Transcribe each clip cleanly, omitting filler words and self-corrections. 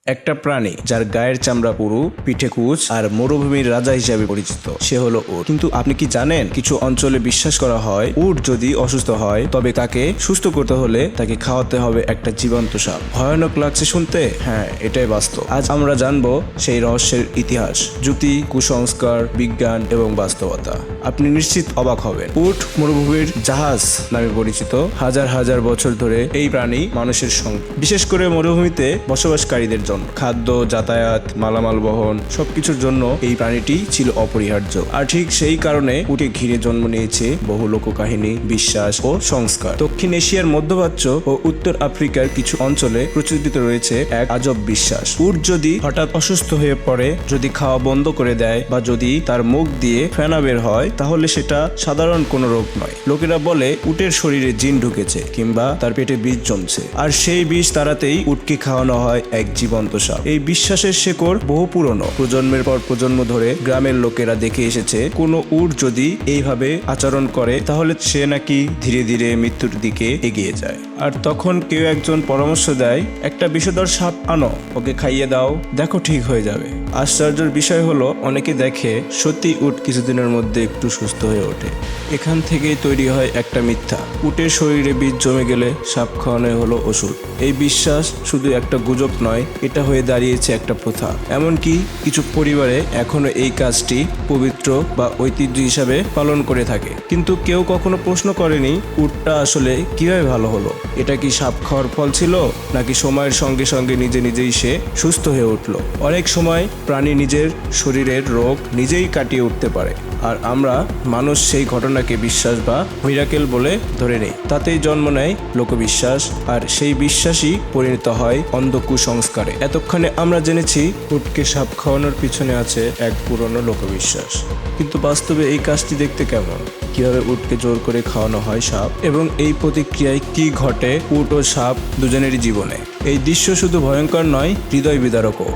একটা প্রাণী যার গায়ের চামড়া পুরু, পিঠে কুচ আর মরুভূমির রাজা হিসেবে পরিচিত, সে হলো উট। কিন্তু আপনি কি জানেন, কিছু অঞ্চলে বিশ্বাস করা হয় উট যদি অসুস্থ হয় তবে তাকে সুস্থ করতে হলে তাকে খাওয়াতে হবে একটা জীবন্ত সাপ। ভয়ানক লাগছে শুনতে? হ্যাঁ, এটাই বাস্তব। আজ আমরা জানবো সেই রহস্যের ইতিহাস, যুক্তি, কুসংস্কার, বিজ্ঞান এবং বাস্তবতা। আপনি নিশ্চিত অবাক হবেন। উট মরুভূমির জাহাজ নামে পরিচিত। হাজার হাজার বছর ধরে এই প্রাণী মানুষের সঙ্গে, বিশেষ করে মরুভূমিতে বসবাসকারীদের জন্য খাদ্য, যাতায়াত, মালামাল বহন সবকিছুর জন্য এই প্রাণীটি ছিল অপরিহার্য। আর ঠিক সেই কারণে উটে ঘিরে জন্ম নিয়েছে বহু লোককাহিনী, বিশ্বাস ও সংস্কার। দক্ষিণ এশিয়ার মধ্যপ্রাচ্য ও উত্তর আফ্রিকার কিছু অঞ্চলে প্রচলিত রয়েছে এক আজব বিশ্বাস। উট যদি হঠাৎ অসুস্থ হয়ে পড়ে, যদি খাওয়া বন্ধ করে দেয় বা যদি তার মুখ দিয়ে ফেনা বের হয়, তাহলে সেটা সাধারণ কোনো রোগ নয়। লোকেরা বলে উটের শরীরে জিন ঢুকেছে কিংবা তার পেটে বিষ জমছে, আর সেই বিষ তাড়াতেই উটকে খাওয়ানো হয় এক জীবন্ত সাপ। এই বিশ্বাসের শেকড় বহু পুরনো। প্রজন্মের পর প্রজন্ম ধরে গ্রামের লোকেরা দেখে এসেছে, কোনো উট যদি এইভাবে আচরণ করে তাহলে সে নাকি ধীরে ধীরে মৃত্যুর দিকে এগিয়ে যায়। আর তখন কেউ একজন পরামর্শ দেয়, একটা বিষধর সাপ আনো, ওকে খাইয়ে দাও, দেখো ঠিক হয়ে যাবে। আশ্চর্যের বিষয় হলো, অনেকে দেখে সত্যি উট কিছুদিনের মধ্যে একটু সুস্থ হয়ে ওঠে। এখান থেকেই তৈরি হয় একটা মিথ্যা। উটের শরীরে বিষ জমে গেলে সাপ খাওয়ানো হলো ওষুধ। এই বিশ্বাস শুধু একটা গুজব নয়, এটা হয়ে দাঁড়িয়েছে একটা প্রথা। এমনকি কিছু পরিবারে এখনো এই কাজটি পবিত্র বা ঐতিহ্য হিসাবে পালন করে থাকে। কিন্তু কেউ কখনো প্রশ্ন করেনি উটটা আসলে কিভাবে ভালো হলো। এটা কি সাপ খাওয়ার ফল ছিল, নাকি সময়ের সঙ্গে সঙ্গে নিজে নিজেই সে সুস্থ হয়ে উঠলো? অনেক সময় প্রাণী নিজের শরীরের রোগ নিজেই কাটিয়ে উঠতে পারে, আর আমরা মানুষ সেই ঘটনাকে বিশ্বাস বা মিরাকেল বলে ধরে নেই। তাতেই জন্ম নেয় লোকবিশ্বাস, আর সেই বিশ্বাসই পরিণত হয় অন্ধ কুসংস্কারে। এতক্ষণে আমরা জেনেছি উটকে সাপ খাওয়ানোর পিছনে আছে এক পুরনো লোকবিশ্বাস। কিন্তু বাস্তবে এই কাজটি দেখতে কেমন? কিভাবে উটকে জোর করে খাওয়ানো হয় সাপ, এবং এই প্রতিক্রিয়ায় কি ঘটে উট ও সাপ দুজনেরই জীবনে? এই দৃশ্য শুধু ভয়ঙ্কর নয়, হৃদয় বিদারকও।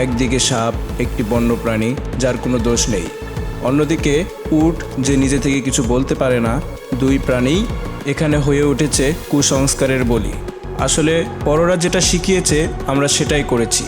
একদিকে সাপ, একটি বন্য প্রাণী যার কোনো দোষ নেই, অন্যদিকে উট যে নিজে থেকে কিছু বলতে পারে না। দুই প্রাণী এখানে হয়ে উঠেছে কুসংস্কারের বলি। আসলে বড়রা যেটা শিখিয়েছে আমরা সেটাই করেছি।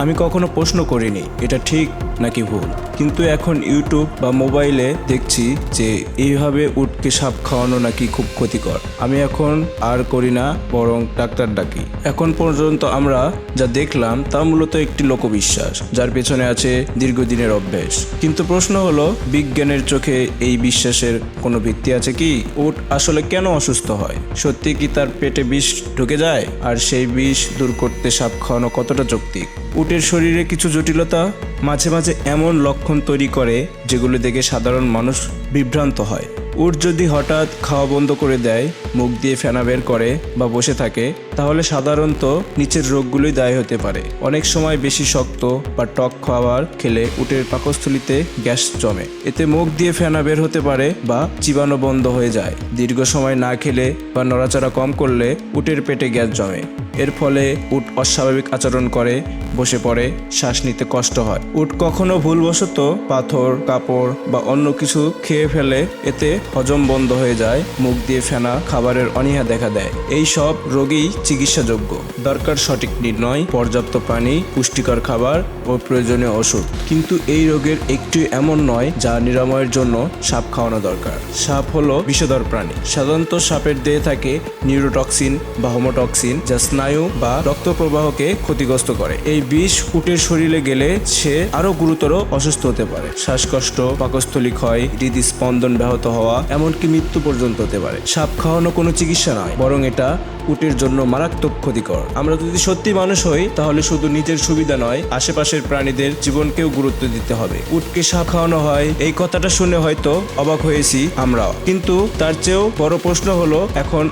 আমি কখনো প্রশ্ন করিনি এটা ঠিক নাকি ভুল, কিন্তু এখন ইউটিউব বা মোবাইলে দেখছি যে এইভাবে উটকে সাপ খাওয়ানো নাকি খুব ক্ষতিকর। আমি এখন আর করি না, বরং ডাক্তার ডাকি। এখন পর্যন্ত আমরা যা দেখলাম তা মূলত একটি লোকবিশ্বাস, যার পেছনে আছে দীর্ঘদিনের অভ্যেস। কিন্তু প্রশ্ন হলো, বিজ্ঞানের চোখে এই বিশ্বাসের কোনো ভিত্তি আছে কি? উট আসলে কেন অসুস্থ হয়? সত্যি কি তার পেটে বিষ ঢুকে যায়? আর সেই বিষ দূর করতে সাপ খাওয়ানো কতটা যৌক্তিক? উটের শরীরে কিছু জটিলতা মাঝে মাঝে এমন লক্ষণ তৈরি করে যেগুলো দেখে সাধারণ মানুষ বিভ্রান্ত হয়। উট যদি হঠাৎ খাওয়া বন্ধ করে দেয়, মুখ দিয়ে ফেনা বের করে বা বসে থাকে, তাহলে সাধারণত নিচের রোগগুলোই দায়ী হতে পারে। অনেক সময় বেশি শক্ত বা টক খাবার খেলে উটের পাকস্থলীতে গ্যাস জমে, এতে মুখ দিয়ে ফেনা বের হতে পারে বা চিবানো বন্ধ হয়ে যায়। দীর্ঘ সময় না খেলে বা নড়াচড়া কম করলে উটের পেটে গ্যাস জমে। এর ফলে উট অস্বাভাবিক আচরণ করে, বসে পড়ে, শ্বাস নিতে কষ্ট হয়। উট কখনো ভুলবশত পাথর, কাপড় বা অন্য কিছু খেয়ে ফেলে, এতে হজম বন্ধ হয়ে যায়, মুখ দিয়ে ফেনা, খাবারের অনীহা দেখা দেয়। এই সব রোগই চিকিৎসাযোগ্য। দরকার সঠিক নির্ণয়, পর্যাপ্ত পানি, পুষ্টিকর খাবার ও প্রয়োজনীয় ওষুধ। কিন্তু এই রোগের একটি এমন নয় যা নিরাময়ের জন্য সাপ খাওয়ানো দরকার। সাপ হলো বিষধর প্রাণী। সাধারণত সাপের দেহে থাকে নিউরোটক্সিন বা হোমোটক্সিন, যা স্নায়ু বা রক্ত প্রবাহকে ক্ষতিগ্রস্ত করে। এই বিষ উটের শরীরে গেলে সে আরো গুরুতর অসুস্থ হতে পারে। শ্বাসকষ্ট, পাকস্থলী ক্ষয়, হৃদস্পন্দন ব্যাহত হওয়া, এমনকি মৃত্যু পর্যন্ত হতে পারে। সাপ খাওয়ানো কোনো চিকিৎসা নয়, বরং এটা উটের জন্য মারাত্মক ক্ষতিকর। আমরা যদি সত্যি মানুষ হই, তাহলে শুধু নিজের সুবিধা নয়, আশেপাশের প্রাণীদের জীবনকেও গুরুত্ব দিতে হবে। উটকে সাপ খাওয়ানো হয়, এই কথাটা শুনে হয়তো অবাক হয়েছি আমরাও, কিন্তু তার চেয়েও বড় প্রশ্ন হলো, এখন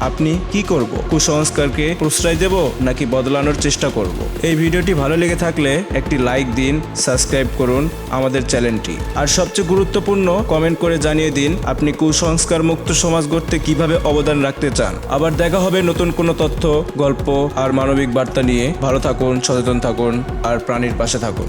আপনি কি করব? কুসংস্কারকে প্রশ্রয় দেব নাকি বদলানোর চেষ্টা করব? এই ভিডিওটি ভালো লেগে থাকলে একটি লাইক দিন, সাবস্ক্রাইব করুন আমাদের চ্যানেলটি, আর সবচেয়ে গুরুত্বপূর্ণ কমেন্ট করে জানিয়ে দিন আপনি কুসংস্কার মুক্ত সমাজ গড়তে কিভাবে অবদান রাখতে চান। আবার দেখা হবে নতুন কোনো তথ্য, গল্প আর মানবিক বার্তা নিয়ে। ভালো থাকুন, সচেতন থাকুন আর প্রাণীর পাশে থাকুন।